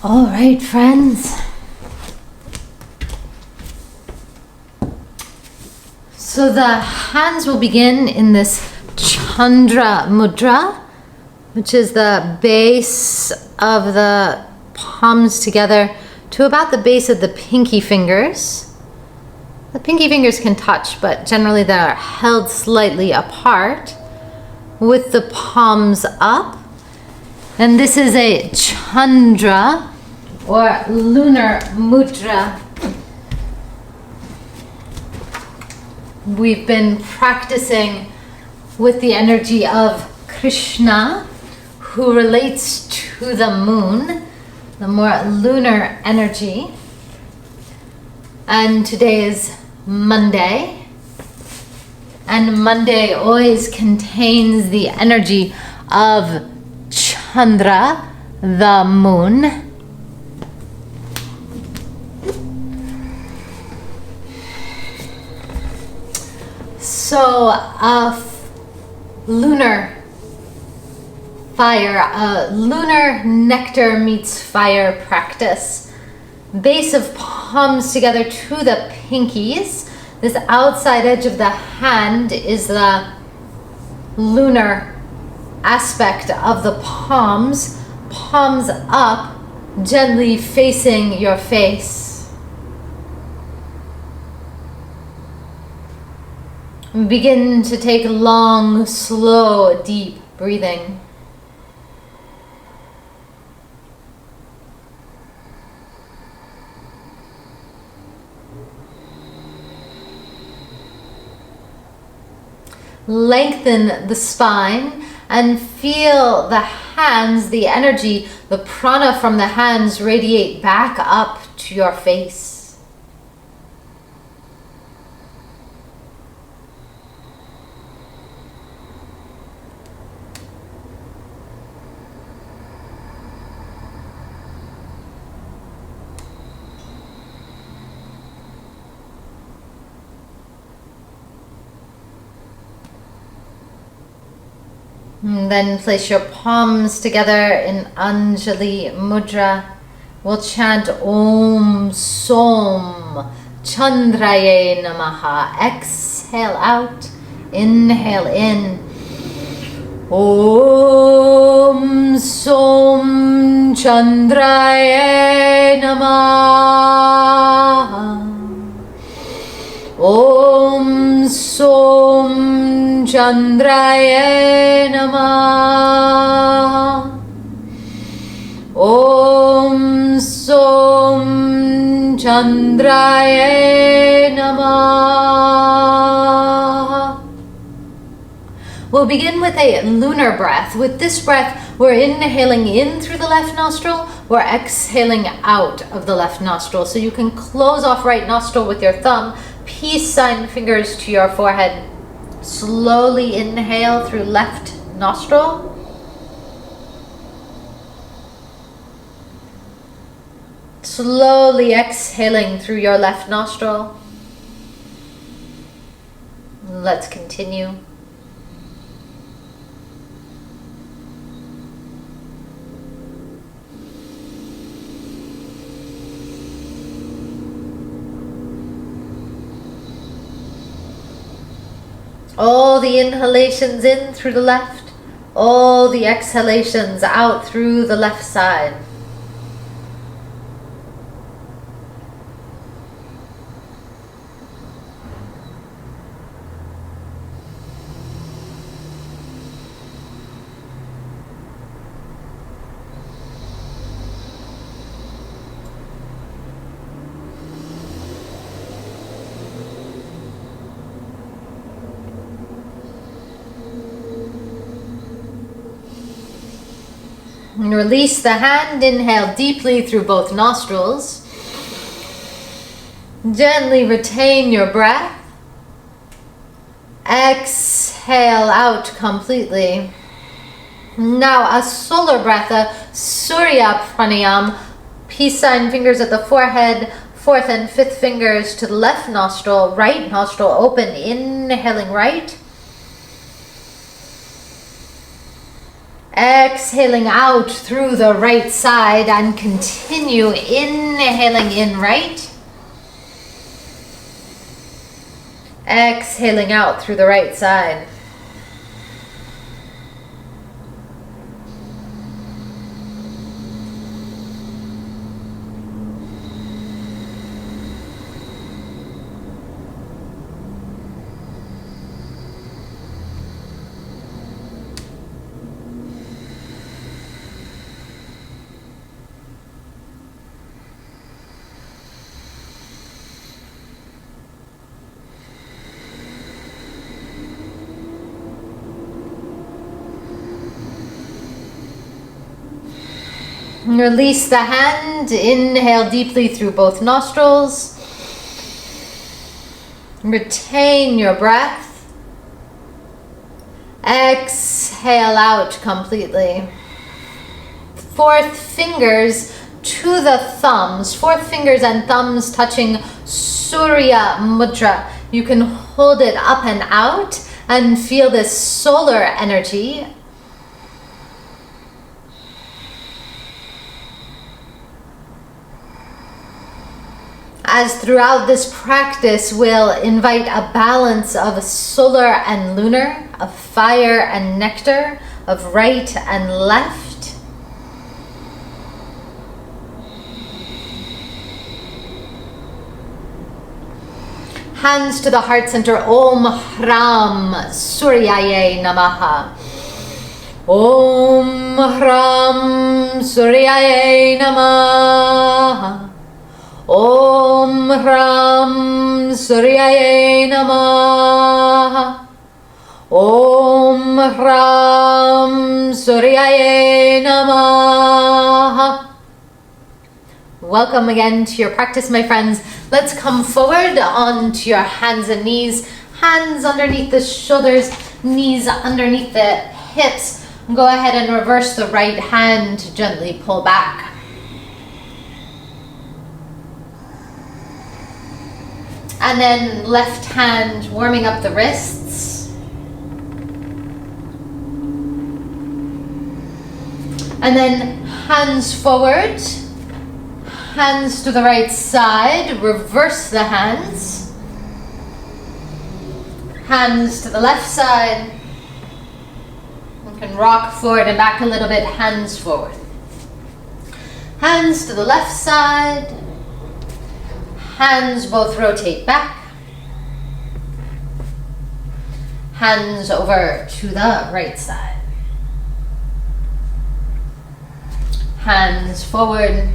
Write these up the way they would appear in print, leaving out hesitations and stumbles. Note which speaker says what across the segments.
Speaker 1: All right, friends. So the hands will begin in this Chandra Mudra, which is the base of the palms together to about the base of the pinky fingers. The pinky fingers can touch, but generally they're held slightly apart with the palms up. And this is a Chandra or lunar mudra. We've been practicing with the energy of Krishna, who relates to the moon, the more lunar energy. And today is Monday. And Monday always contains the energy of Chandra, the moon. So lunar fire, lunar nectar meets fire practice. Base of palms together to the pinkies. This outside edge of the hand is the lunar aspect of the palms. Palms up, gently facing your face. Begin to take long, slow, deep breathing. Lengthen the spine and feel the hands, the energy, the prana from the hands radiate back up to your face. And then place your palms together in Anjali Mudra. We'll chant Om Som Chandraye Namaha. Exhale out, inhale in. Om Som Chandraye Namaha. Om Som Chandraye Namaha. Om Som Chandraye Namaha. We'll begin with a lunar breath. With this breath, we're inhaling in through the left nostril. We're exhaling out of the left nostril. So you can close off right nostril with your thumb. Peace sign fingers to your forehead. Slowly inhale through left nostril. Slowly exhaling through your left nostril. Let's continue. All the inhalations in through the left, all the exhalations out through the left side. And release the hand, inhale deeply through both nostrils. Gently retain your breath. Exhale out completely. Now a solar breath, a Surya Pranayam. Peace sign fingers at the forehead, fourth and fifth fingers to the left nostril, right nostril open, inhaling right. Exhaling out through the right side and continue inhaling in right. Exhaling out through the right side. Release the hand. Inhale deeply through both nostrils. Retain your breath. Exhale out completely. Fourth fingers to the thumbs. Fourth fingers and thumbs touching Surya Mudra. You can hold it up and out and feel this solar energy. As throughout this practice, we'll invite a balance of solar and lunar, of fire and nectar, of right and left. Hands to the heart center. Om Hram Suryaye Namaha. Om Hram Suryaye Namaha. Om Hram Suryaye Namaha. Om Hram Suryaye Namaha. Welcome again to your practice, my friends. Let's come forward onto your hands and knees. Hands underneath the shoulders, knees underneath the hips. Go ahead and reverse the right hand to gently pull back. And then left hand warming up the wrists. And then hands forward, hands to the right side, reverse the hands. Hands to the left side. You can rock forward and back a little bit, hands forward. Hands to the left side. Hands both rotate back. Hands over to the right side. Hands forward.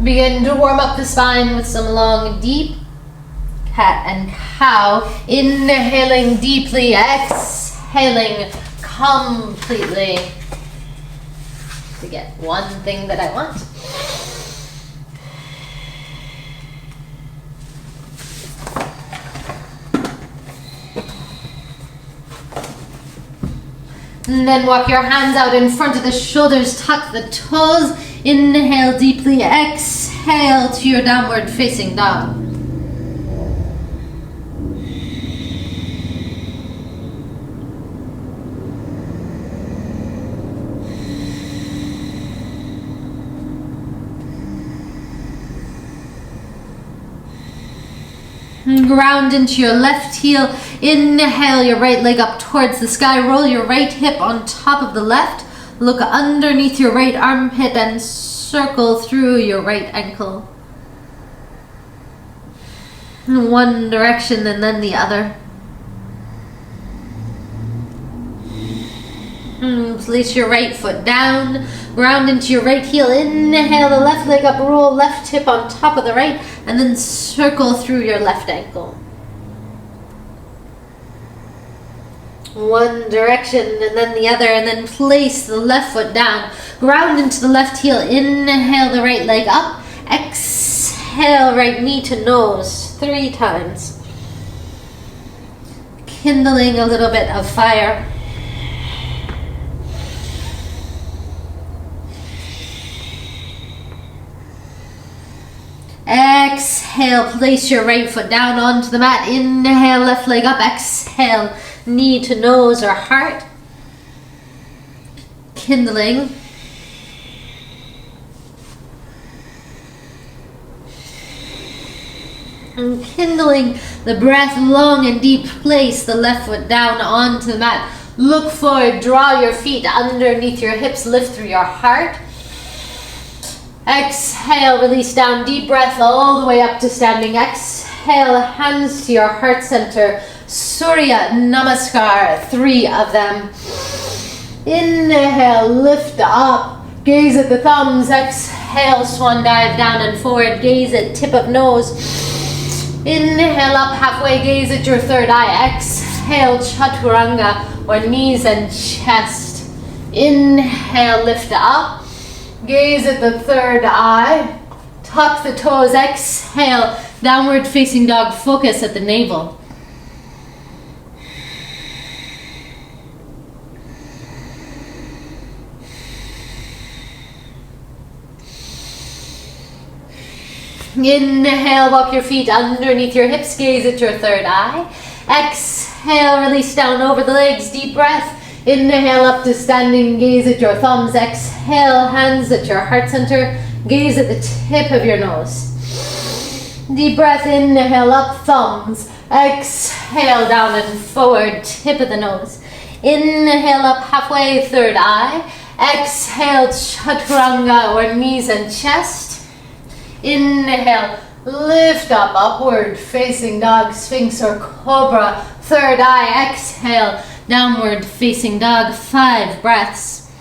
Speaker 1: Begin to warm up the spine with some long, deep cat and cow. Inhaling deeply, exhaling completely. To get one thing that I want. And then walk your hands out in front of the shoulders, tuck the toes. Inhale deeply, exhale to your downward facing dog. Ground into your left heel. Inhale your right leg up towards the sky. Roll your right hip on top of the left. Look underneath your right armpit and circle through your right ankle. In one direction and then the other. Place your right foot down. Ground into your right heel. Inhale the left leg up. Roll left hip on top of the right. And then circle through your left ankle. One direction and then the other. And then place the left foot down. Ground into the left heel. Inhale the right leg up. Exhale right knee to nose 3 times. Kindling a little bit of fire. Exhale, place your right foot down onto the mat. Inhale, left leg up. Exhale, knee to nose or heart. Kindling. And kindling the breath long and deep. Place the left foot down onto the mat. Look forward, draw your feet underneath your hips, lift through your heart. Exhale, release down, deep breath all the way up to standing. Exhale, hands to your heart center. Surya Namaskar, 3 of them. Inhale, lift up, gaze at the thumbs. Exhale, swan dive down and forward, gaze at tip of nose. Inhale up halfway, gaze at your third eye. Exhale, chaturanga, or knees and chest. Inhale, lift up, gaze at the third eye. Tuck the toes, exhale, downward facing dog, focus at the navel. Inhale, walk your feet underneath your hips, gaze at your third eye. Exhale, release down over the legs, deep breath. Inhale up to standing, gaze at your thumbs. Exhale, hands at your heart center, gaze at the tip of your nose. Deep breath, inhale up, thumbs. Exhale, down and forward, tip of the nose. Inhale up halfway, third eye. Exhale, chaturanga, or knees and chest. Inhale, lift up, upward facing dog, sphinx or cobra. Third eye, exhale, downward facing dog, 5 breaths.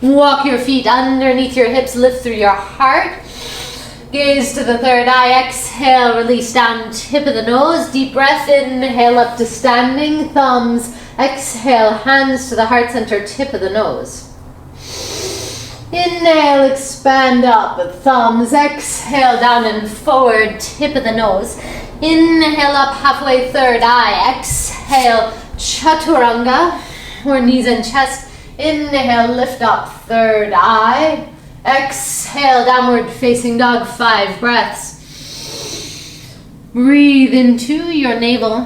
Speaker 1: Walk your feet underneath your hips, lift through your heart. Gaze to the third eye, exhale, release down, tip of the nose, deep breath, inhale up to standing, thumbs, exhale, hands to the heart center, tip of the nose. Inhale, expand up, thumbs, exhale, down and forward, tip of the nose. Inhale up halfway, third eye, exhale, chaturanga, or knees and chest. Inhale, lift up, third eye. Exhale, downward facing dog, 5 breaths. Breathe into your navel.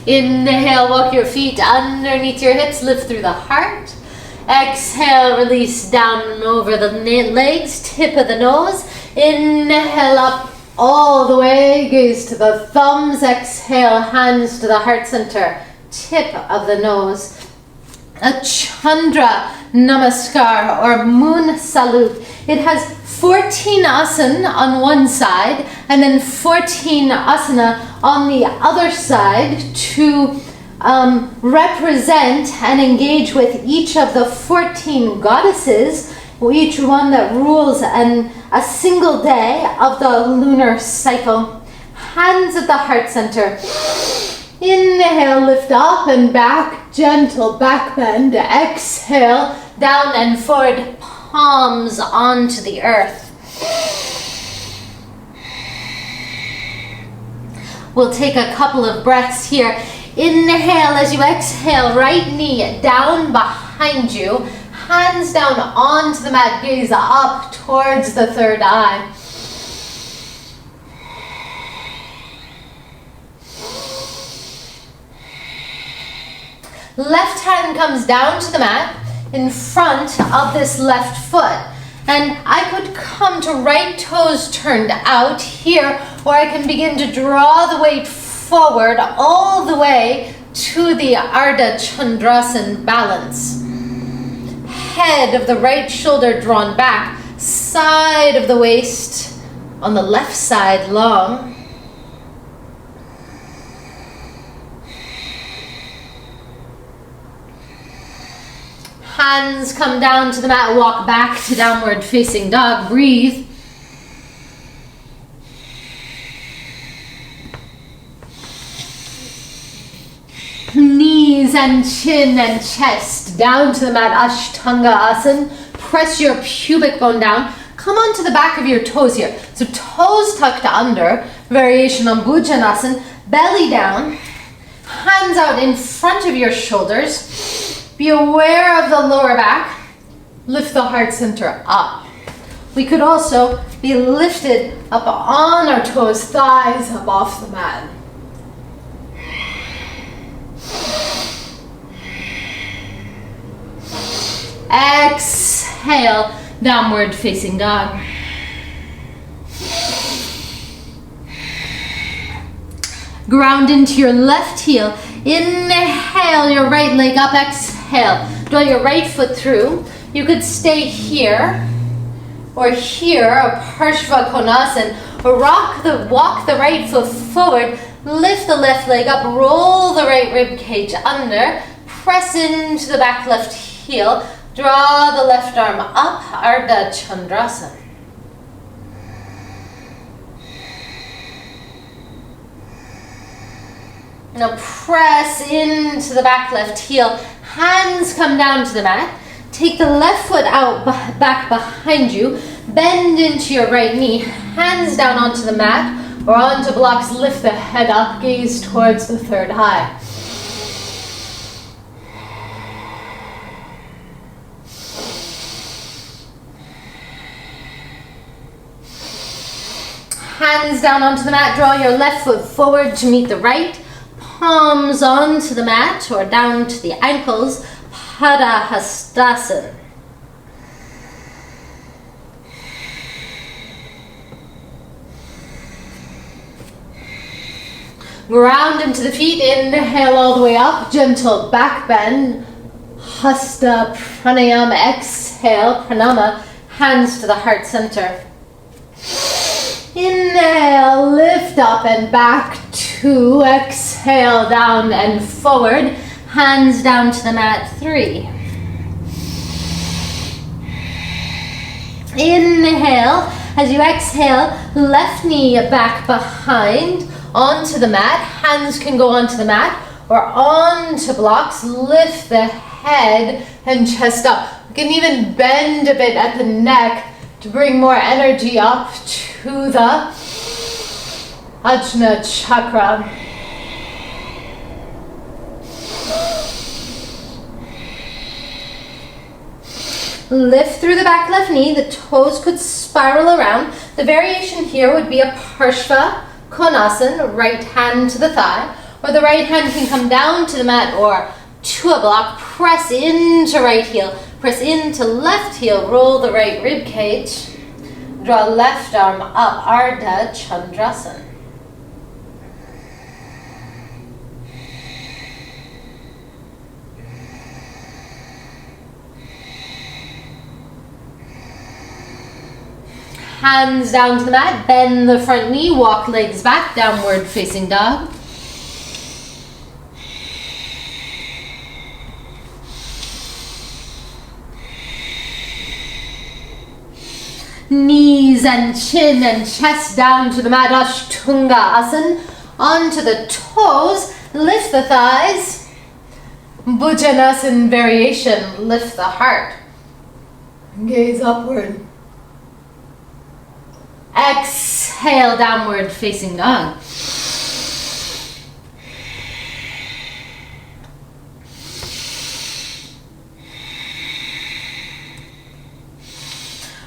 Speaker 1: Inhale, walk your feet underneath your hips, lift through the heart. Exhale, release down over the legs, tip of the nose. Inhale up all the way, gaze to the thumbs. Exhale, hands to the heart center, tip of the nose. A Chandra Namaskar or moon salute. It has 14 asana on one side and then 14 asana on the other side to represent and engage with each of the 14 goddesses, each one that rules a single day of the lunar cycle. Hands at the heart center. Inhale, lift up and back, gentle back bend. Exhale, down and forward, palms onto the earth. We'll take a couple of breaths here. Inhale as you exhale, right knee down behind you. Hands down onto the mat, gaze up towards the third eye. Left hand comes down to the mat in front of this left foot. And I could come to right toes turned out here, or I can begin to draw the weight forward all the way to the Ardha Chandrasana balance. Head of the right shoulder drawn back, side of the waist on the left side long. Hands come down to the mat, walk back to downward facing dog, breathe. Knees and chin and chest down to the mat, Ashtanga Asana. Press your pubic bone down. Come onto the back of your toes here. So toes tucked under, variation on Bhujanasana. Belly down, hands out in front of your shoulders. Be aware of the lower back. Lift the heart center up. We could also be lifted up on our toes, thighs up off the mat. Exhale, downward facing dog. Ground into your left heel. Inhale your right leg up, exhale. Draw your right foot through. You could stay here or here, a Parshva Konasana, or walk the right foot forward, lift the left leg up, roll the right rib cage under, press into the back left heel, draw the left arm up, Ardha Chandrasana. Now press into the back left heel, hands come down to the mat. Take the left foot out back behind you, bend into your right knee, hands down onto the mat or onto blocks, lift the head up, gaze towards the third eye. Hands down onto the mat, draw your left foot forward to meet the right, palms onto the mat or down to the ankles, Padahastasana. Ground into the feet, inhale all the way up, gentle back bend, Hasta Pranayama, exhale, Pranama, hands to the heart center. Inhale, lift up and back, 2, exhale, down and forward, hands down to the mat, 3. Inhale, as you exhale, left knee back behind, onto the mat, hands can go onto the mat or onto blocks, lift the head and chest up. You can even bend a bit at the neck to bring more energy up to the Ajna Chakra. Lift through the back left knee, the toes could spiral around. The variation here would be a Parshva Konasana, right hand to the thigh, or the right hand can come down to the mat or to a block, press into right heel, press into left heel, roll the right rib cage, draw left arm up, Ardha Chandrasana. Hands down to the mat, bend the front knee, walk legs back, downward facing dog. Knees and chin and chest down to the mat, Ashtanga Asana. Onto the toes, lift the thighs. Bhujanasana variation, lift the heart. Gaze upward. Exhale, downward facing dog.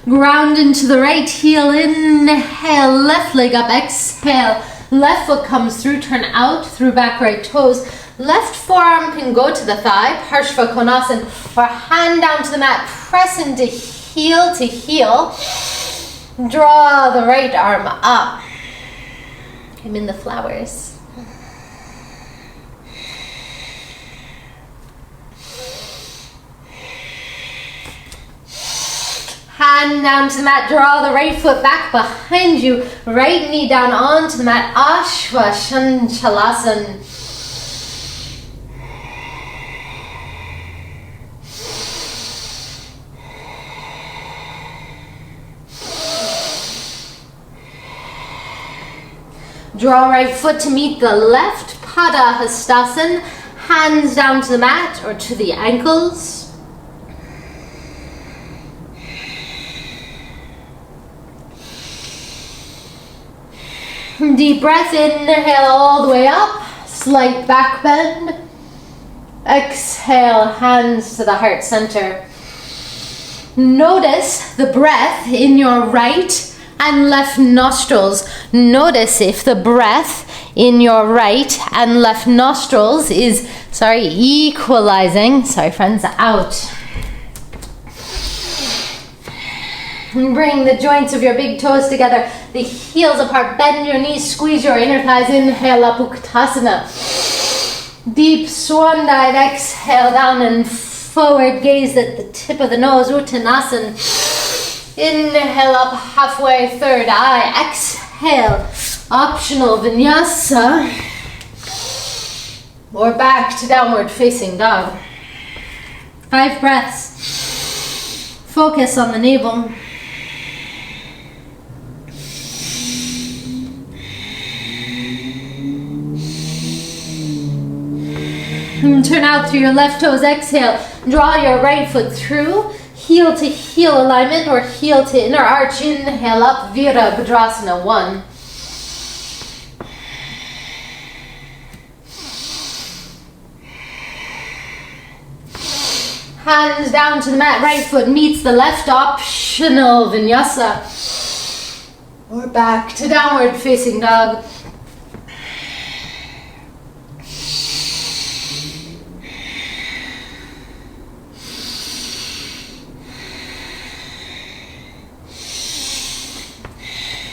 Speaker 1: Ground into the right heel, inhale, left leg up, exhale, left foot comes through, turn out through back right toes. Left forearm can go to the thigh, Parshva Konasana, or hand down to the mat, press into heel to heel. Draw the right arm up. I'm in the flowers. Hand down to the mat, draw the right foot back behind you, right knee down onto the mat, Ashwashanchalasana. Draw right foot to meet the left, Padahastasana. Hands down to the mat or to the ankles. Deep breath, inhale all the way up, slight back bend. Exhale, hands to the heart center. Notice the breath in your right and left nostrils. Notice if the breath in your right and left nostrils is, equalizing. Sorry friends, out. And bring the joints of your big toes together, the heels apart, bend your knees, squeeze your inner thighs, inhale up, Uttanasana. Deep swan dive, exhale down and forward gaze at the tip of the nose, Uttanasana. Inhale up halfway, third eye, exhale, optional vinyasa. Or back to downward facing dog. 5 breaths. Focus on the navel. And turn out through your left toes, exhale. Draw your right foot through. Heel to heel alignment or heel to inner arch. Inhale up, Virabhadrasana 1. Hands down to the mat, right foot meets the left, optional vinyasa. Or back to downward facing dog.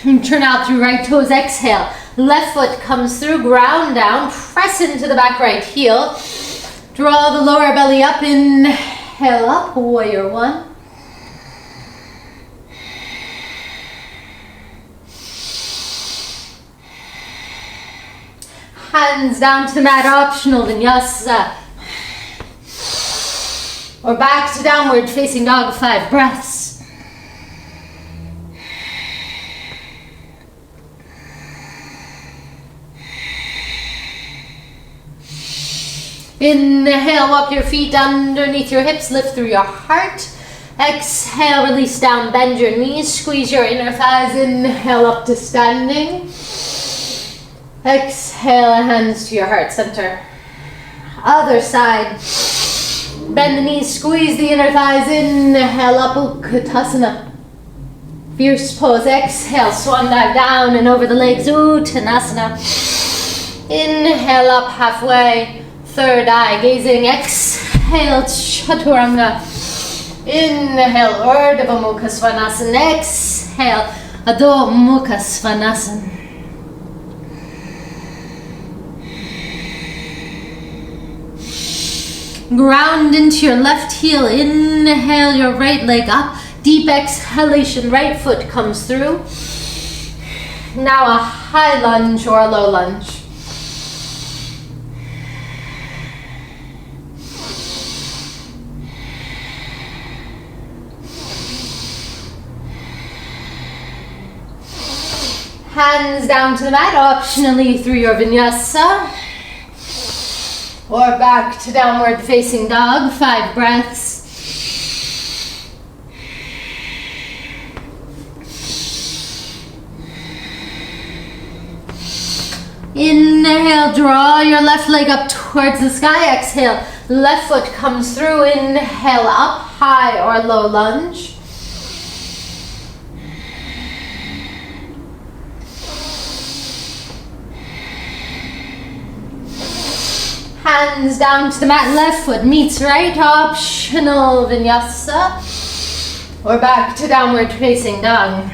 Speaker 1: And turn out through right toes, exhale. Left foot comes through, ground down, press into the back right heel. Draw the lower belly up, inhale up, warrior 1. Hands down to the mat, optional vinyasa. Or back to downward facing dog, 5 breaths. Inhale, walk your feet underneath your hips, lift through your heart. Exhale, release down, bend your knees, squeeze your inner thighs. Inhale up to standing. Exhale, hands to your heart center. Other side. Bend the knees, squeeze the inner thighs. Inhale up, Uttanasana. Fierce pose, exhale, swan dive down and over the legs, Uttanasana. Inhale up halfway. Third eye gazing, exhale, Chaturanga. Inhale, Urdhva Mukha Svanasana. Exhale, Adho Mukha Svanasana. Ground into your left heel. Inhale, your right leg up. Deep exhalation, right foot comes through. Now a high lunge or a low lunge. Hands down to the mat, optionally through your vinyasa. Or back to downward facing dog, 5 breaths. Inhale, draw your left leg up towards the sky. Exhale, left foot comes through. Inhale, up, high or low lunge. Hands down to the mat, left foot meets right, optional vinyasa. Or back to downward facing dog.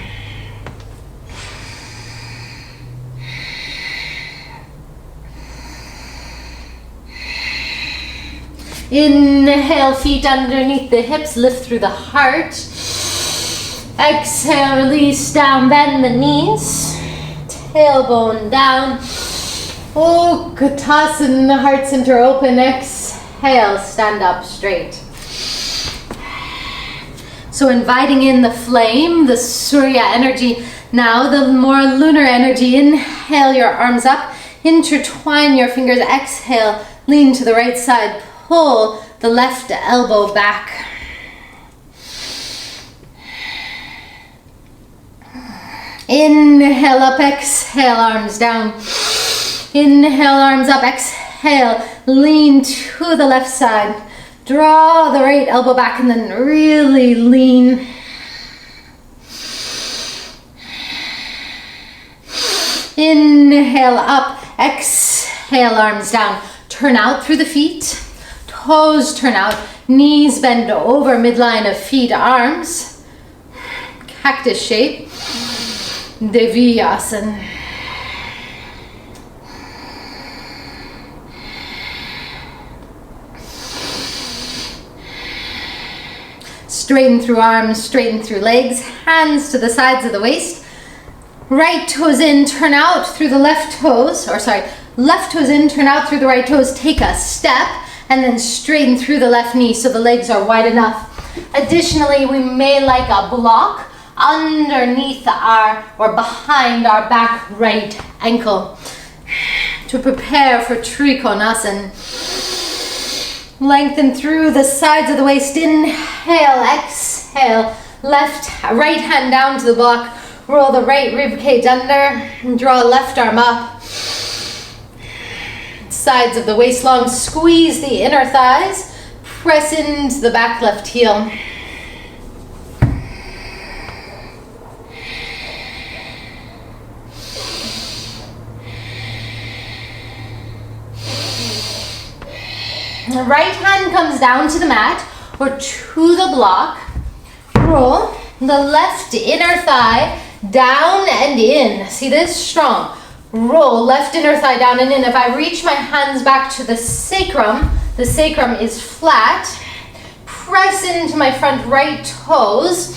Speaker 1: Inhale, feet underneath the hips, lift through the heart. Exhale, release down, bend the knees. Tailbone down. Uttanasana, heart center open. Exhale, stand up straight. So inviting in the flame, the Surya energy. Now the more lunar energy. Inhale your arms up. Intertwine your fingers. Exhale, lean to the right side, pull the left elbow back. Inhale up, exhale, arms down. Inhale, arms up, exhale, lean to the left side. Draw the right elbow back and then really lean. Inhale up, exhale, arms down. Turn out through the feet, toes turn out, knees bend over midline of feet, arms. Cactus shape, Deviyasana. Straighten through arms, straighten through legs, hands to the sides of the waist. Right toes in, turn out through the left toes, left toes in, turn out through the right toes, take a step, and then straighten through the left knee so the legs are wide enough. Additionally, we may like a block underneath or behind our back right ankle to prepare for Trikonasana. Lengthen through the sides of the waist. Inhale, exhale, right hand down to the block. Roll the right rib cage under and draw left arm up. Sides of the waist long. Squeeze the inner thighs. Press into the back left heel. The right hand comes down to the mat or to the block. Roll the left inner thigh down and in. See this? Strong. Roll left inner thigh down and in. If I reach my hands back to the sacrum is flat. Press into my front right toes.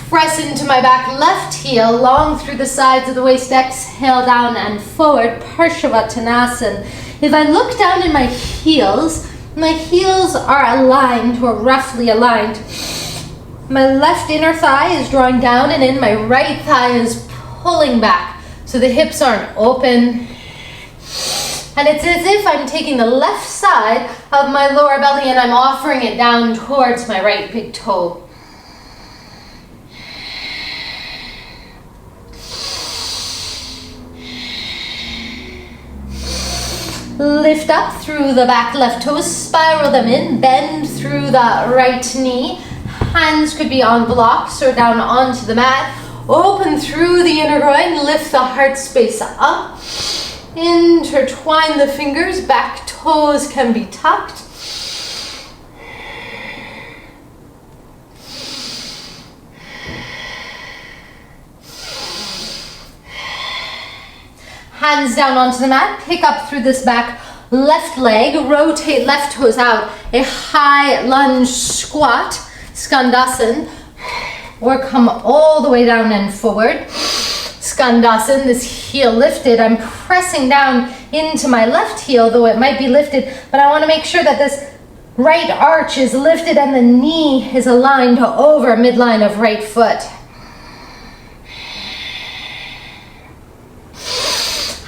Speaker 1: Press into my back left heel, long through the sides of the waist. Exhale down and forward, Parshavottanasana. If I look down in my heels are aligned or roughly aligned. My left inner thigh is drawing down and in. My right thigh is pulling back. So the hips aren't open. And it's as if I'm taking the left side of my lower belly and I'm offering it down towards my right big toe. Lift up through the back left toes, spiral them in, bend through the right knee. Hands could be on blocks or down onto the mat. Open through the inner groin, lift the heart space up. Intertwine the fingers, back toes can be tucked. Hands down onto the mat, pick up through this back left leg, rotate left toes out, a high lunge squat, Skandasana, or come all the way down and forward. Skandasana, this heel lifted, I'm pressing down into my left heel, though it might be lifted, but I want to make sure that this right arch is lifted and the knee is aligned over midline of right foot.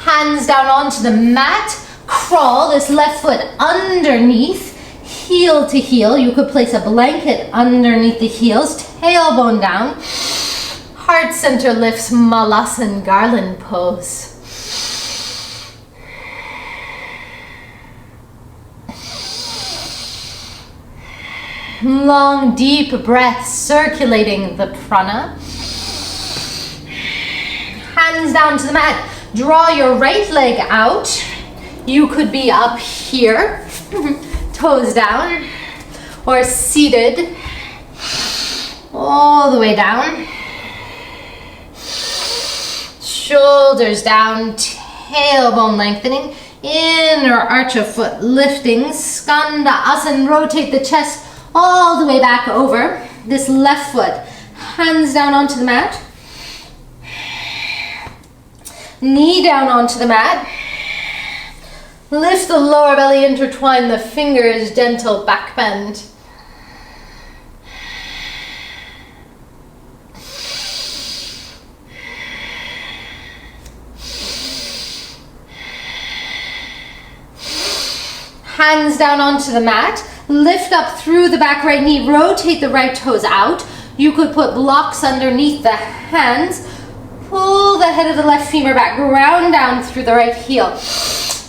Speaker 1: Hands down onto the mat, crawl this left foot underneath, heel to heel. You could place a blanket underneath the heels, tailbone down. Heart center lifts, Malasana garland pose. Long, deep breaths circulating the prana. Hands down to the mat. Draw your right leg out. You could be up here, toes down, or seated all the way down. Shoulders down, tailbone lengthening, inner arch of foot lifting, Skandasana, rotate the chest all the way back over. This left foot, hands down onto the mat. Knee down onto the mat. Lift the lower belly, intertwine the fingers, gentle back bend. Hands down onto the mat. Lift up through the back right knee. Rotate the right toes out. You could put blocks underneath the hands. Pull the head of the left femur back. Ground down through the right heel.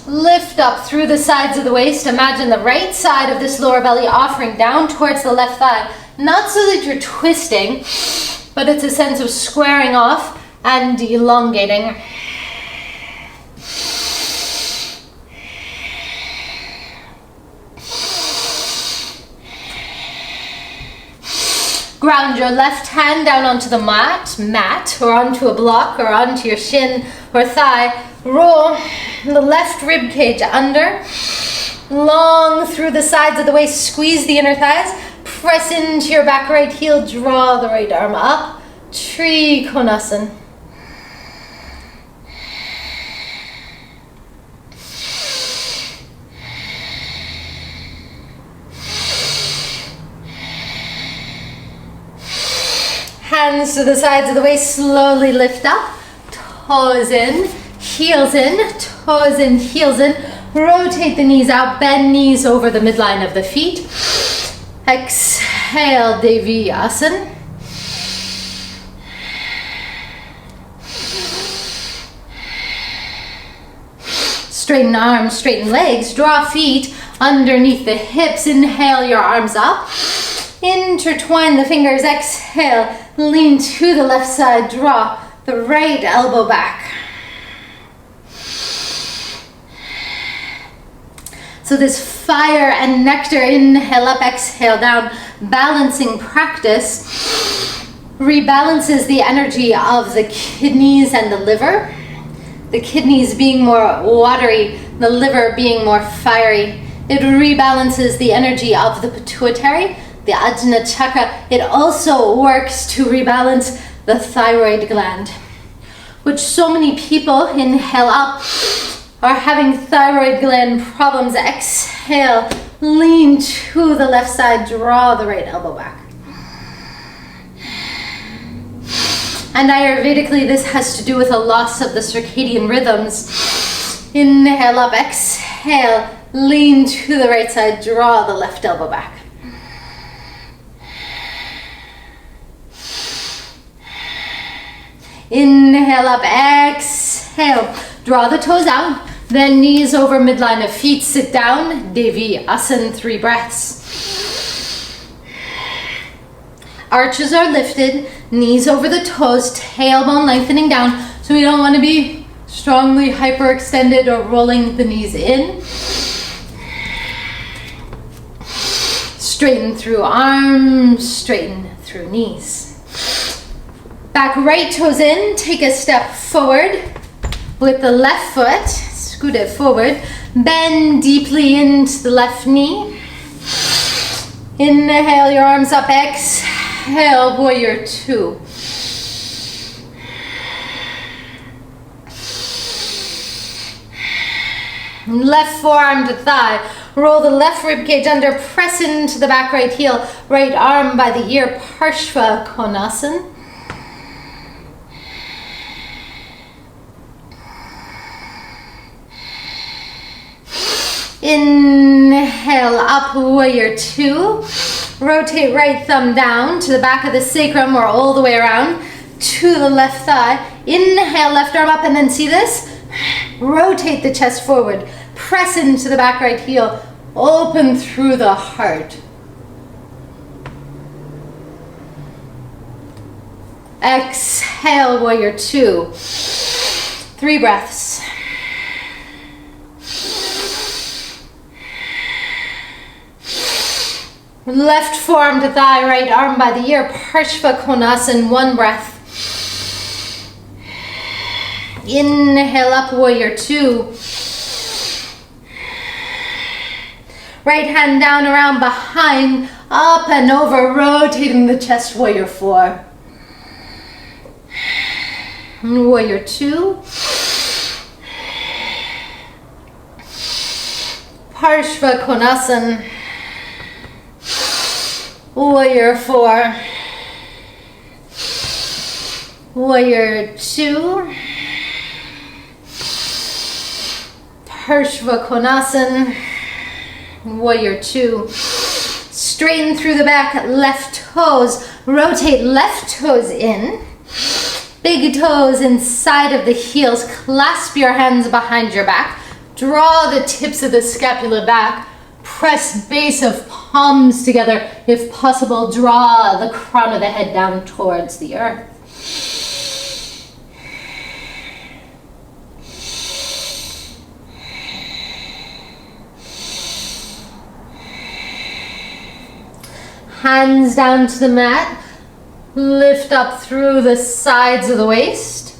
Speaker 1: Lift up through the sides of the waist. Imagine the right side of this lower belly offering down towards the left thigh. Not so that you're twisting, but it's a sense of squaring off and elongating. Ground your left hand down onto the mat, or onto a block, or onto your shin or thigh. Roll the left rib cage under, long through the sides of the waist. Squeeze the inner thighs. Press into your back right heel. Draw the right arm up. Trikonasana. Hands to the sides of the waist, slowly lift up. Toes in, heels in, toes in, heels in. Rotate the knees out, bend knees over the midline of the feet. Exhale, Deviyasana. Straighten arms, straighten legs. Draw feet underneath the hips. Inhale your arms up. Intertwine the fingers. Exhale, lean to the left side. Draw the right elbow back. So this fire and nectar, inhale up, exhale down, balancing practice rebalances the energy of the kidneys and the liver. The kidneys being more watery, the liver being more fiery. It rebalances the energy of the pituitary, the Ajna chakra. It also works to rebalance the thyroid gland, which so many people, inhale up, are having thyroid gland problems. Exhale, lean to the left side, draw the right elbow back. And Ayurvedically, this has to do with a loss of the circadian rhythms. Inhale up, exhale, lean to the right side, draw the left elbow back. Inhale up, exhale, draw the toes out, then knees over midline of feet, sit down, Deviyasana, 3 breaths. Arches are lifted, knees over the toes, tailbone lengthening down, so we don't want to be strongly hyperextended or rolling the knees in. Straighten through arms, straighten through knees. Back right toes in, take a step forward with the left foot, scoot it forward, bend deeply into the left knee. Inhale your arms up, exhale, warrior 2. Left forearm to thigh, roll the left rib cage under, press into the back right heel, right arm by the ear, Parshva Konasana. Inhale, up, warrior 2. Rotate right thumb down to the back of the sacrum or all the way around to the left thigh. Inhale, left arm up, and then see this? Rotate the chest forward. Press into the back right heel. Open through the heart. Exhale, warrior 2. 3 breaths. Left forearm to thigh, right arm by the ear, Parshva Konasana, 1 breath. Inhale up, warrior 2. Right hand down around behind, up and over, rotating the chest, warrior 4. Warrior 2. Parshva Konasana. Warrior 4. Warrior 2. Parshva Konasana. Warrior two. Straighten through the back, left toes. Rotate left toes in. Big toes inside of the heels. Clasp your hands behind your back. Draw the tips of the scapula back. Press base of palms together. If possible, draw the crown of the head down towards the earth. Hands down to the mat. Lift up through the sides of the waist.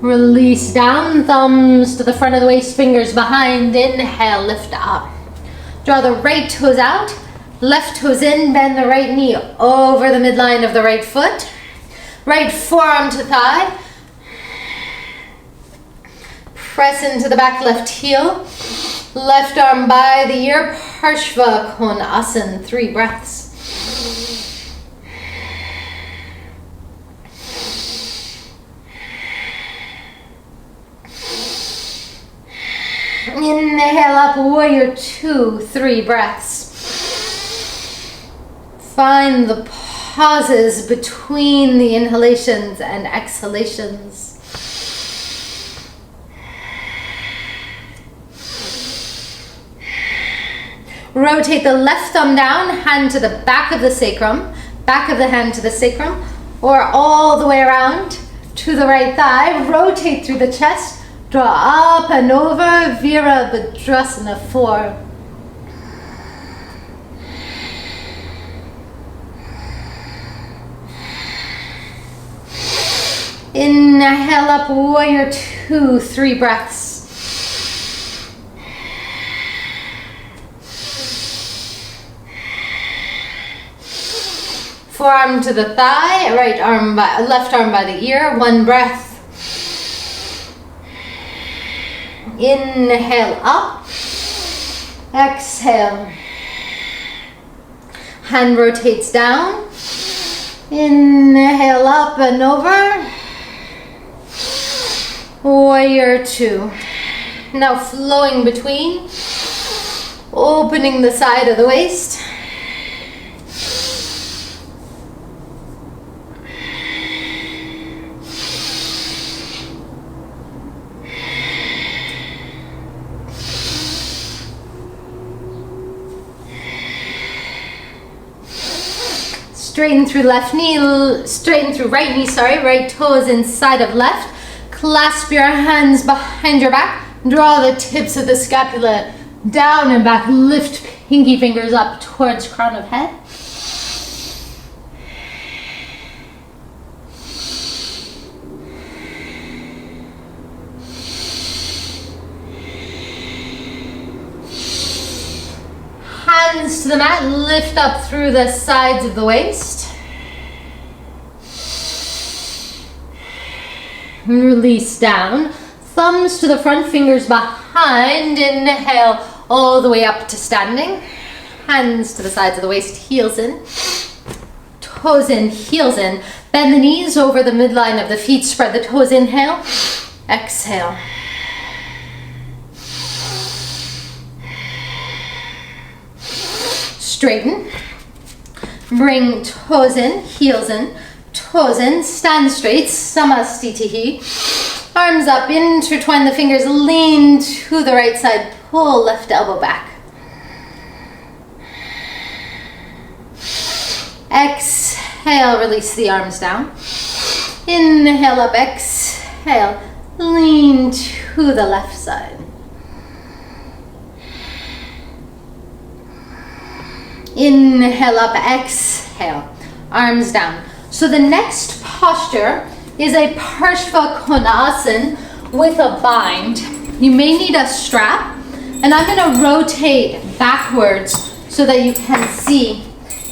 Speaker 1: Release down, thumbs to the front of the waist, fingers behind. Inhale, lift up. Draw the right toes out, left toes in, bend the right knee over the midline of the right foot. Right forearm to thigh. Press into the back left heel. Left arm by the ear, Parshva Konasana, 3 breaths. Inhale up, warrior two, 3 breaths. Find the pauses between the inhalations and exhalations. Rotate the left thumb down, hand to the back of the sacrum, back of the hand to the sacrum, or all the way around to the right thigh. Rotate through the chest. Draw up and over, Virabhadrasana 4. Inhale up, warrior two, 3 breaths. Forearm to the thigh, left arm by the ear, 1 breath. Inhale up, exhale. Hand rotates down. Inhale up and over. Warrior two. Now flowing between, opening the side of the waist. Straighten through right knee, right toes inside of left. Clasp your hands behind your back. Draw the tips of the scapula down and back. Lift pinky fingers up towards crown of head. Hands to the mat, lift up through the sides of the waist. Release down. Thumbs to the front, fingers behind. Inhale all the way up to standing. Hands to the sides of the waist, heels in. Toes in, heels in. Bend the knees over the midline of the feet. Spread the toes, inhale. Exhale. Straighten. Bring toes in, heels in, toes in, stand straight, Samastitihi. Arms up, intertwine the fingers, lean to the right side, pull left elbow back. Exhale, release the arms down. Inhale up, exhale, lean to the left side. Inhale up, exhale, arms down. So the next posture is a Parshva Konasana with a bind. You may need a strap, and I'm going to rotate backwards so that you can see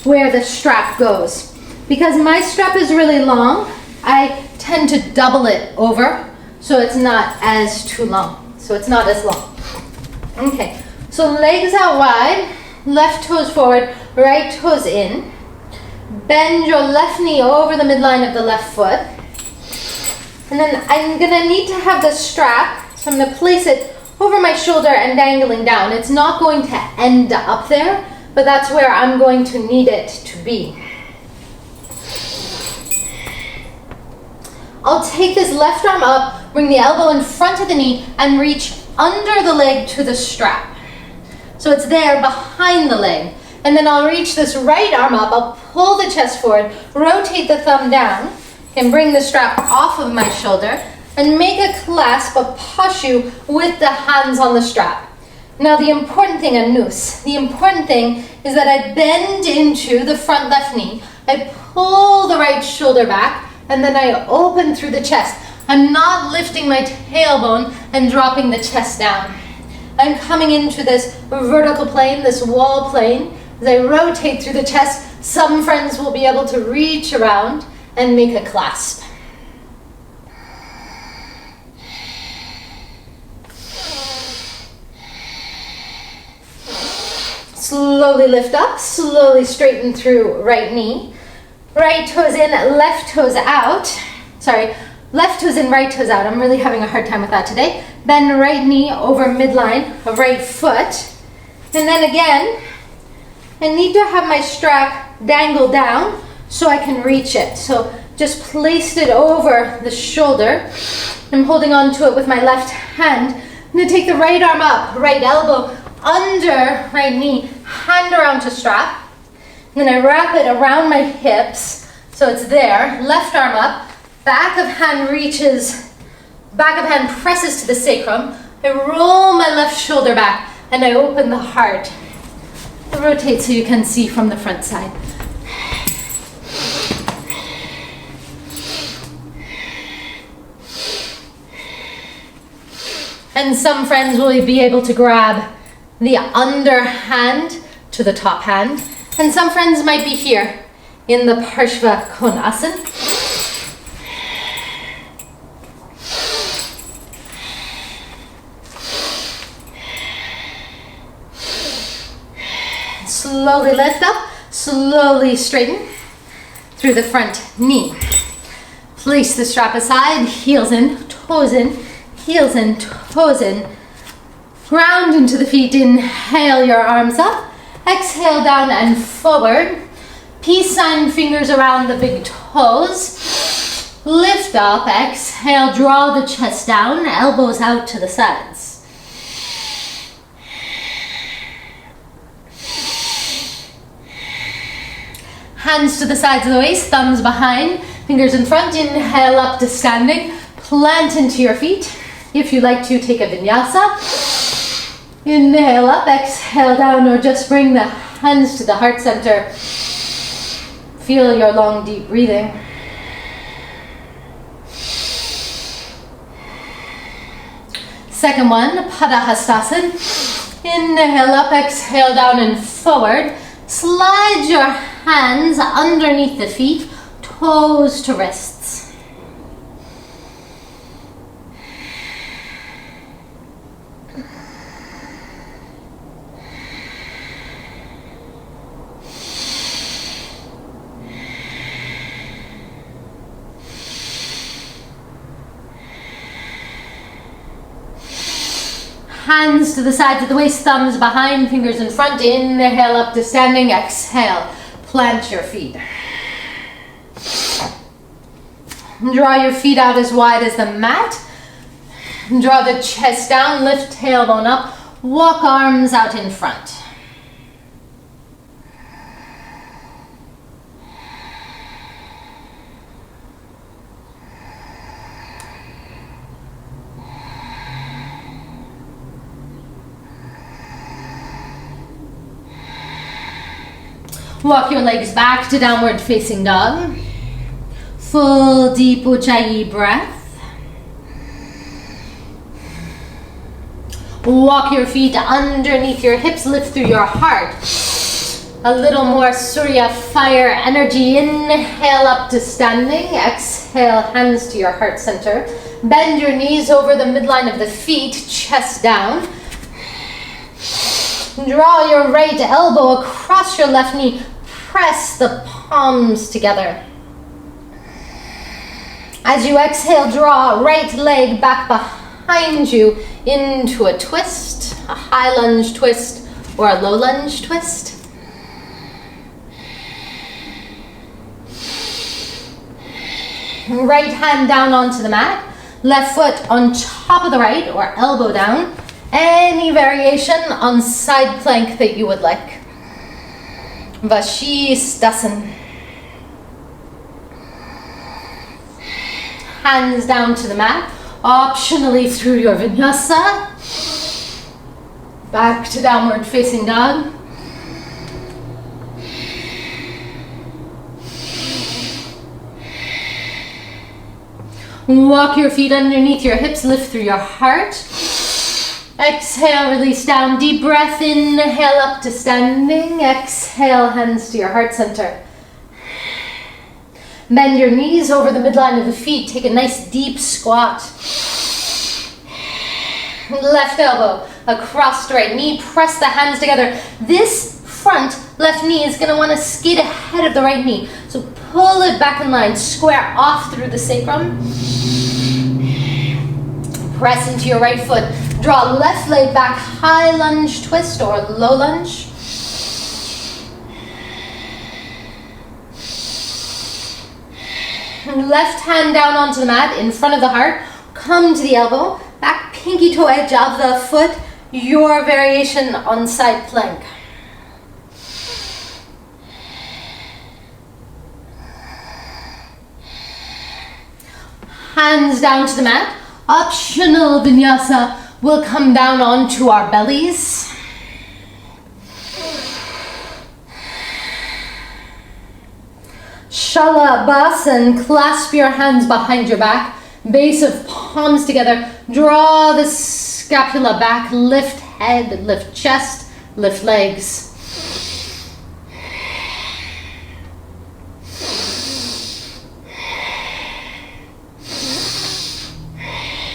Speaker 1: where the strap goes. Because my strap is really long, I tend to double it over so it's not as too long. So it's not as long. Okay, so legs out wide. Left toes forward, right toes in. Bend your left knee over the midline of the left foot. And then I'm gonna need to have the strap, so I'm gonna place it over my shoulder and dangling down. It's not going to end up there, but that's where I'm going to need it to be. I'll take this left arm up, bring the elbow in front of the knee, and reach under the leg to the strap. So it's there behind the leg. And then I'll reach this right arm up, I'll pull the chest forward, rotate the thumb down, and bring the strap off of my shoulder, and make a clasp, a pashu, with the hands on the strap. Now the important thing, a noose, the important thing is that I bend into the front left knee, I pull the right shoulder back, and then I open through the chest. I'm not lifting my tailbone and dropping the chest down. I'm coming into this vertical plane, this wall plane. As I rotate through the chest, some friends will be able to reach around and make a clasp. Slowly lift up, slowly straighten through right knee. Right toes in, left toes out. Sorry, left toes in, right toes out. I'm really having a hard time with that today. Bend right knee over midline of right foot. And then again, I need to have my strap dangle down so I can reach it. So just placed it over the shoulder. I'm holding on to it with my left hand. I'm going to take the right arm up, right elbow under right knee, hand around to strap. Then I wrap it around my hips, so it's there. Left arm up, back of hand reaches, back of hand presses to the sacrum. I roll my left shoulder back, and I open the heart. I rotate so you can see from the front side. And some friends will be able to grab the underhand to the top hand. And some friends might be here in the Parshva Konasana. Slowly lift up, slowly straighten through the front knee. Place the strap aside, heels in, toes in, heels in, toes in. Ground into the feet, inhale your arms up. Exhale down and forward. Peace sign, fingers around the big toes. Lift up, exhale, draw the chest down, elbows out to the sides. Hands to the sides of the waist, thumbs behind, fingers in front. Inhale up to standing. Plant into your feet. If you like to, take a vinyasa. Inhale up, exhale down, or just bring the hands to the heart center. Feel your long, deep breathing. Second one, Padahastasana. Inhale up, exhale down and forward. Slide your hands underneath the feet, toes to wrists. Hands to the sides of the waist, thumbs behind, fingers in front. Inhale up to standing, exhale. Plant your feet. Draw your feet out as wide as the mat. Draw the chest down, lift tailbone up. Walk arms out in front. Walk your legs back to downward facing dog. Full deep Ujjayi breath. Walk your feet underneath your hips, lift through your heart. A little more Surya fire energy. Inhale up to standing. Exhale, hands to your heart center. Bend your knees over the midline of the feet, chest down. Draw your right elbow across your left knee. Press the palms together. As you exhale, draw right leg back behind you into a twist, a high lunge twist or a low lunge twist. Right hand down onto the mat, left foot on top of the right or elbow down. Any variation on side plank that you would like. Vashisthasana. Hands down to the mat, optionally through your vinyasa. Back to downward facing dog. Walk your feet underneath your hips, lift through your heart. Exhale, release down, deep breath, inhale up to standing. Exhale, hands to your heart center. Bend your knees over the midline of the feet, take a nice deep squat. Left elbow across the right knee, press the hands together. This front left knee is going to want to skate ahead of the right knee. So pull it back in line, square off through the sacrum. Press into your right foot. Draw left leg back, high lunge twist or low lunge. Left hand down onto the mat in front of the heart. Come to the elbow, back pinky toe edge of the foot. Your variation on side plank. Hands down to the mat. Optional vinyasa. We'll come down onto our bellies. Shalabhasana, clasp your hands behind your back, base of palms together, draw the scapula back, lift head, lift chest, lift legs.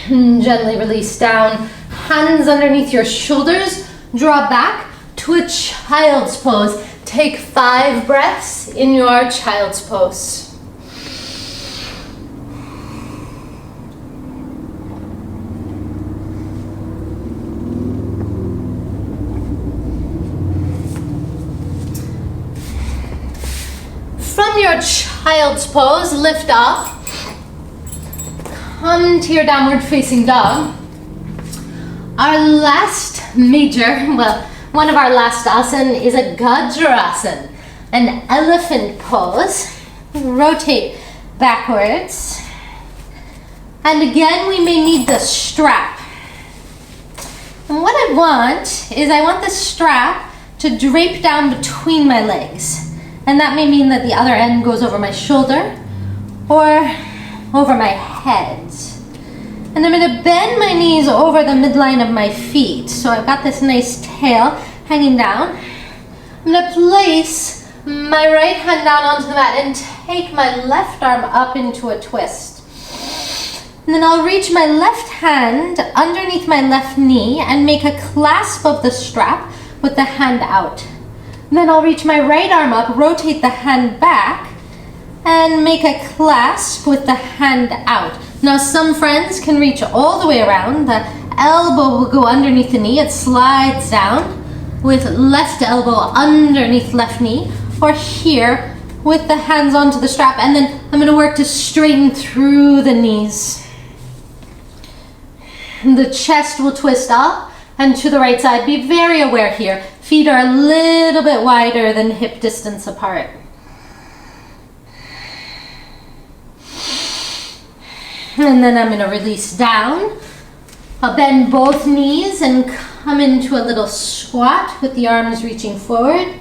Speaker 1: Gently release down, hands underneath your shoulders, draw back to a child's pose. Take 5 breaths in your child's pose. From your child's pose, lift up. Come to your downward facing dog. Our last major, one of our last asana is a Gajrasana, an elephant pose. Rotate backwards. And again, we may need the strap. And what I want the strap to drape down between my legs. And that may mean that the other end goes over my shoulder or over my head. And I'm going to bend my knees over the midline of my feet. So I've got this nice tail hanging down. I'm going to place my right hand down onto the mat and take my left arm up into a twist. And then I'll reach my left hand underneath my left knee and make a clasp of the strap with the hand out. And then I'll reach my right arm up, rotate the hand back, and make a clasp with the hand out. Now some friends can reach all the way around. The elbow will go underneath the knee. It slides down with left elbow underneath left knee, or here with the hands onto the strap. And then I'm going to work to straighten through the knees. The chest will twist up and to the right side. Be very aware here. Feet are a little bit wider than hip distance apart. And then I'm going to release down. I'll bend both knees and come into a little squat with the arms reaching forward.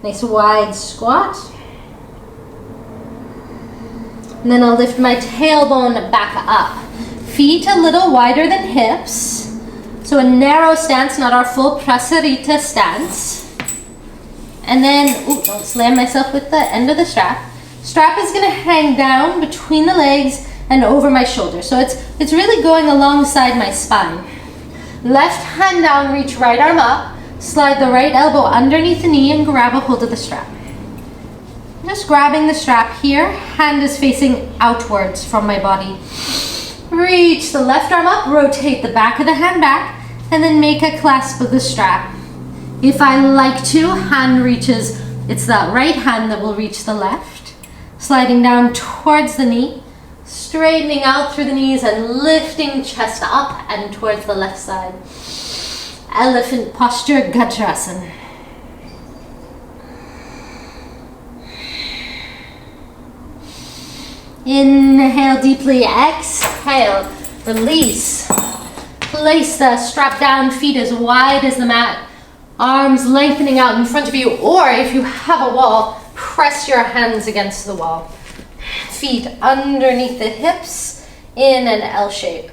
Speaker 1: Nice wide squat. And then I'll lift my tailbone back up. Feet a little wider than hips. So a narrow stance, not our full prasarita stance. And then, don't slam myself with the end of the strap. Strap is going to hang down between the legs and over my shoulder. So it's really going alongside my spine. Left hand down, reach right arm up. Slide the right elbow underneath the knee and grab a hold of the strap. Just grabbing the strap here, hand is facing outwards from my body. Reach the left arm up, rotate the back of the hand back, and then make a clasp of the strap. If I like to, hand reaches, it's that right hand that will reach the left, sliding down towards the knee, straightening out through the knees and lifting chest up and towards the left side. Elephant posture, Gajrasana. Inhale deeply, exhale, release. Place the strap down, feet as wide as the mat, arms lengthening out in front of you, or if you have a wall, press your hands against the wall. Feet underneath the hips in an L shape.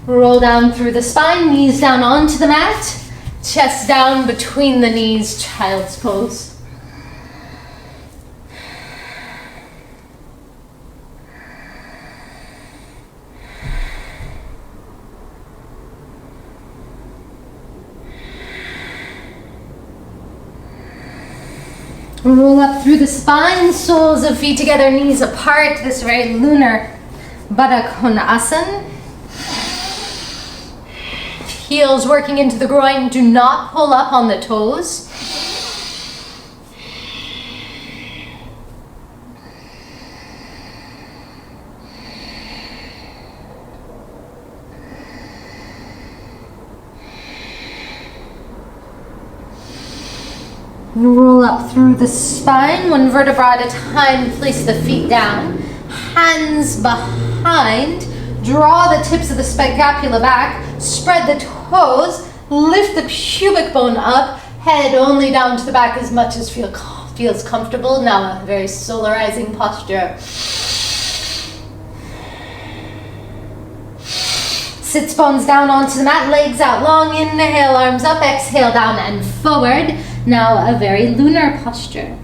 Speaker 1: Roll down through the spine, knees down onto the mat. Chest down between the knees, child's pose. Roll up through the spine, soles of feet together, knees apart. This very lunar Baddha Konasana. Heels working into the groin. Do not pull up on the toes. Roll up through the spine, one vertebra at a time. Place the feet down. Hands behind. Draw the tips of the scapula back. Spread the toes. Lift the pubic bone up. Head only down to the back as much as feels comfortable. Now a very solarizing posture. Sits bones down onto the mat. Legs out long. Inhale, arms up. Exhale, down and forward. Now a very lunar posture.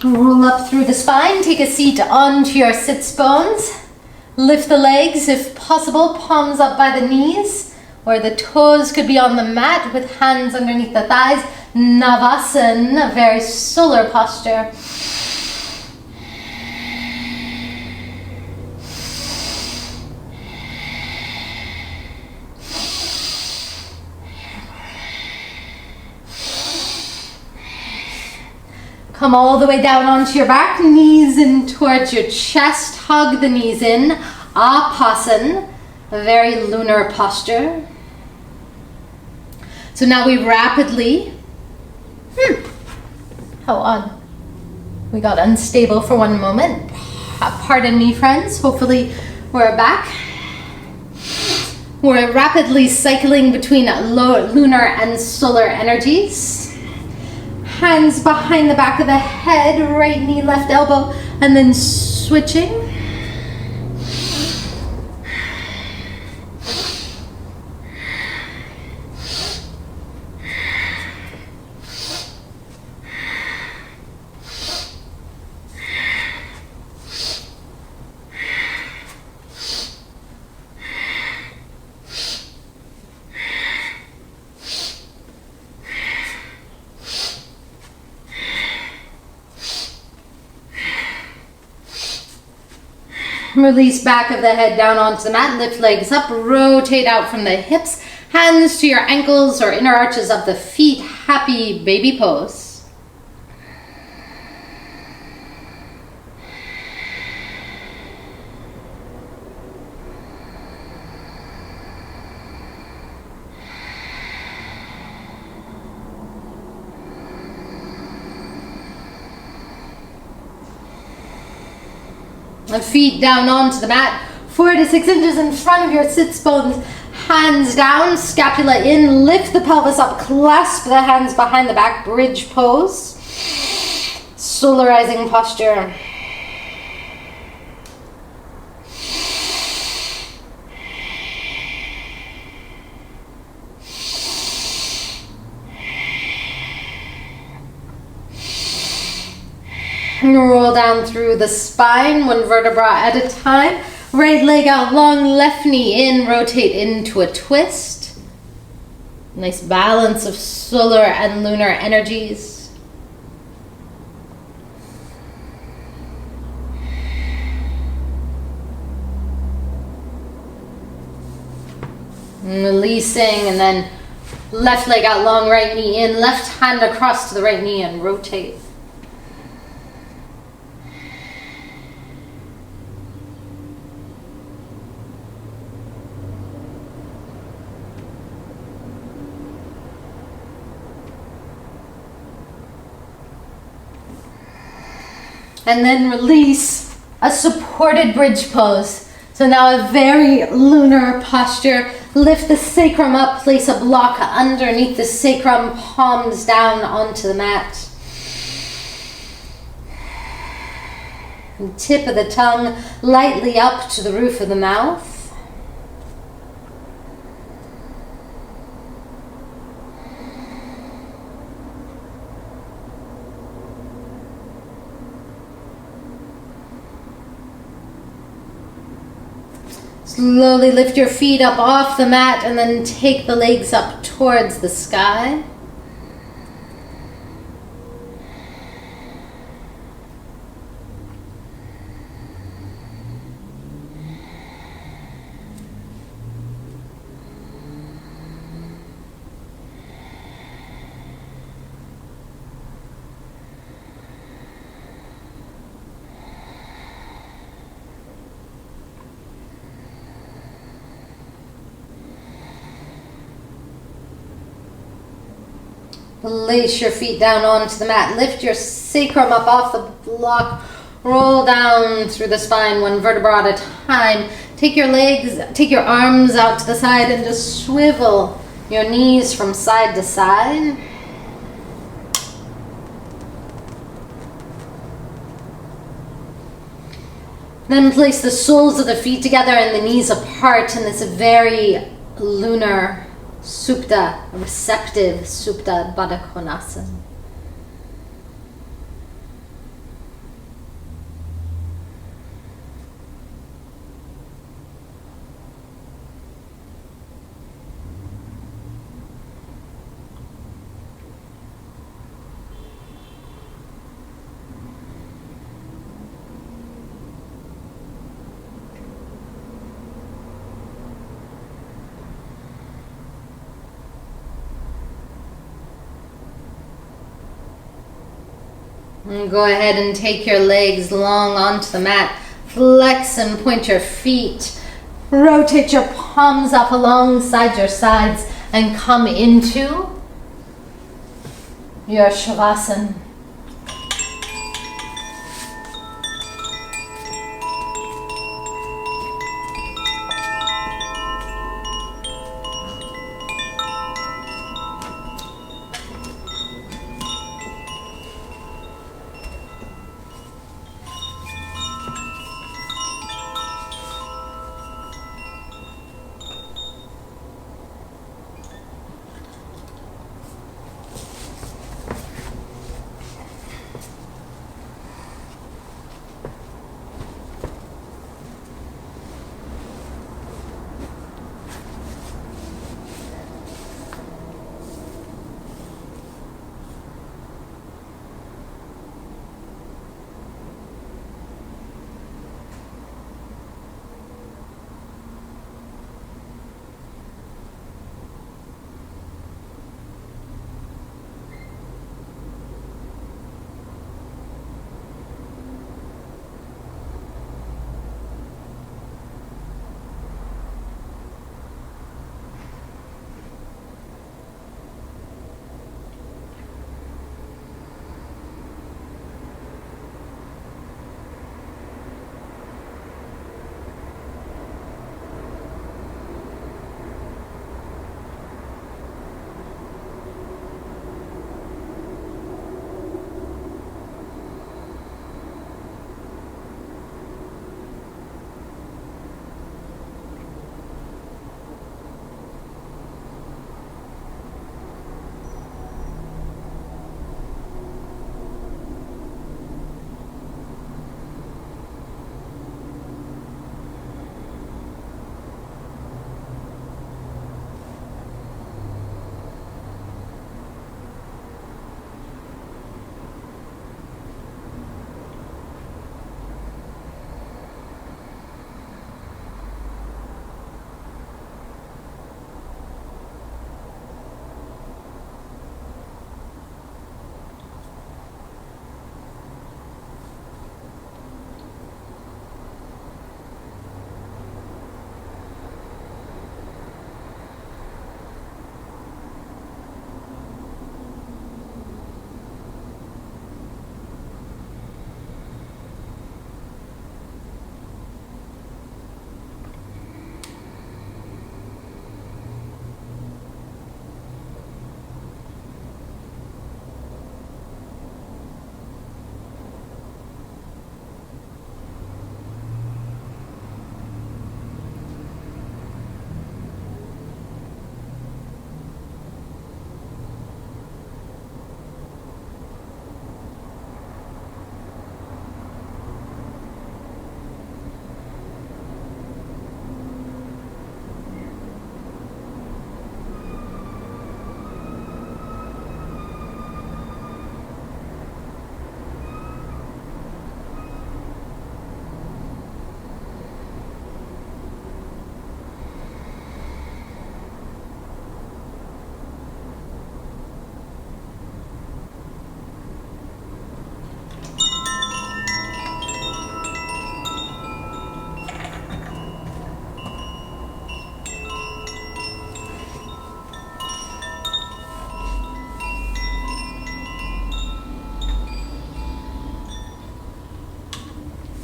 Speaker 1: Roll up through the spine, take a seat onto your sits bones. Lift the legs if possible, palms up by the knees, or the toes could be on the mat with hands underneath the thighs. Navasana, a very solar posture. Come all the way down onto your back, knees in towards your chest, hug the knees in. Apasana, a very lunar posture. So now we rapidly, how odd. We got unstable for one moment. Pardon me, friends, hopefully we're back. We're rapidly cycling between lunar and solar energies. Hands behind the back of the head, right knee, left elbow, and then switching. Release back of the head down onto the mat, lift legs up, rotate out from the hips, hands to your ankles or inner arches of the feet, happy baby pose. The feet down onto the mat, 4 to 6 inches in front of your sits bones, hands down, scapula in, lift the pelvis up, clasp the hands behind the back, bridge pose, solarizing posture. Roll down through the spine, one vertebra at a time. Right leg out long, left knee in, rotate into a twist. Nice balance of solar and lunar energies. And releasing, and then left leg out long, right knee in, left hand across to the right knee and rotate. And then release, a supported bridge pose. So now a very lunar posture. Lift the sacrum up, place a block underneath the sacrum, palms down onto the mat. And tip of the tongue lightly up to the roof of the mouth. Slowly lift your feet up off the mat and then take the legs up towards the sky. Place your feet down onto the mat. Lift your sacrum up off the block. Roll down through the spine, one vertebra at a time. Take your arms out to the side and just swivel your knees from side to side. Then place the soles of the feet together and the knees apart in this very lunar Supta, receptive Supta Baddha Konasana. And go ahead and take your legs long onto the mat. Flex and point your feet. Rotate your palms up alongside your sides and come into your Savasana.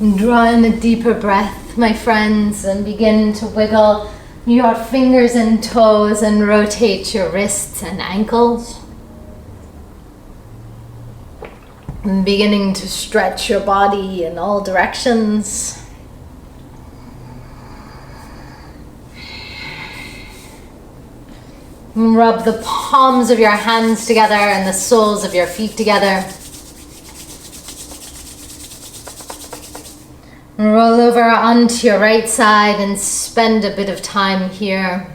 Speaker 1: Draw in a deeper breath, my friends, and begin to wiggle your fingers and toes and rotate your wrists and ankles. And beginning to stretch your body in all directions. And rub the palms of your hands together and the soles of your feet together. Roll over onto your right side and spend a bit of time here.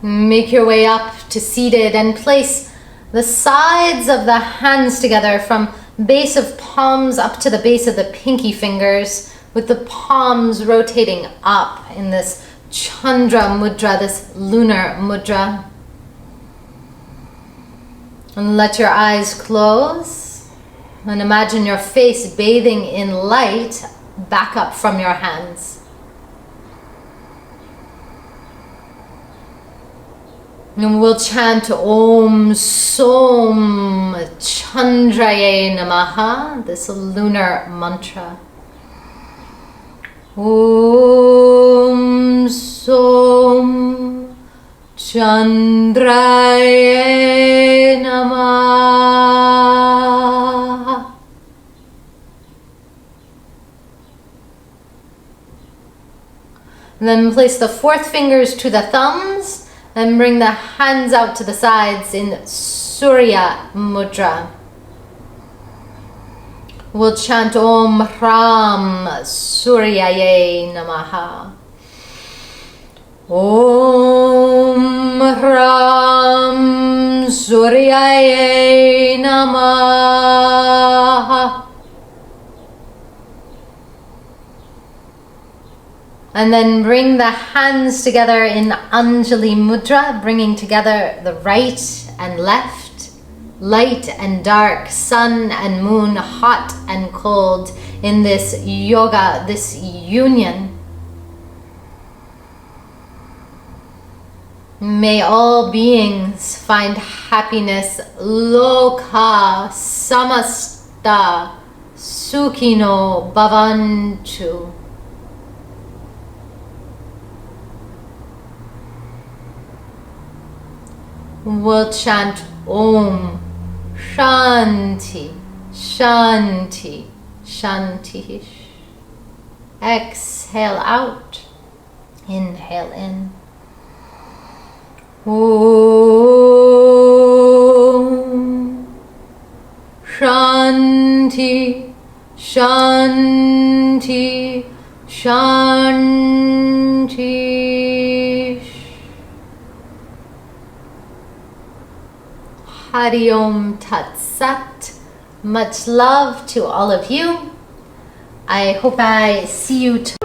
Speaker 1: Make your way up to seated and place the sides of the hands together from base of palms up to the base of the pinky fingers, with the palms rotating up in this Chandra mudra, this lunar mudra. And let your eyes close and imagine your face bathing in light back up from your hands. And we'll chant Om Som Chandraye Namaha, this lunar mantra. Om Som Chandraye Namaha. Then place the fourth fingers to the thumbs. And bring the hands out to the sides in Surya Mudra. We'll chant Om Ram Suryaye Namaha. Om Ram Suryaye Namaha. And then bring the hands together in Anjali Mudra, bringing together the right and left, light and dark, sun and moon, hot and cold, in this yoga, this union. May all beings find happiness. Loka samasta sukhino bhavantu. We'll chant Om Shanti, Shanti, Shanti. Exhale out, inhale in. Om Shanti, Shanti, Shanti. Hari Om Tat Sat. Much love to all of you. I hope I see you tomorrow.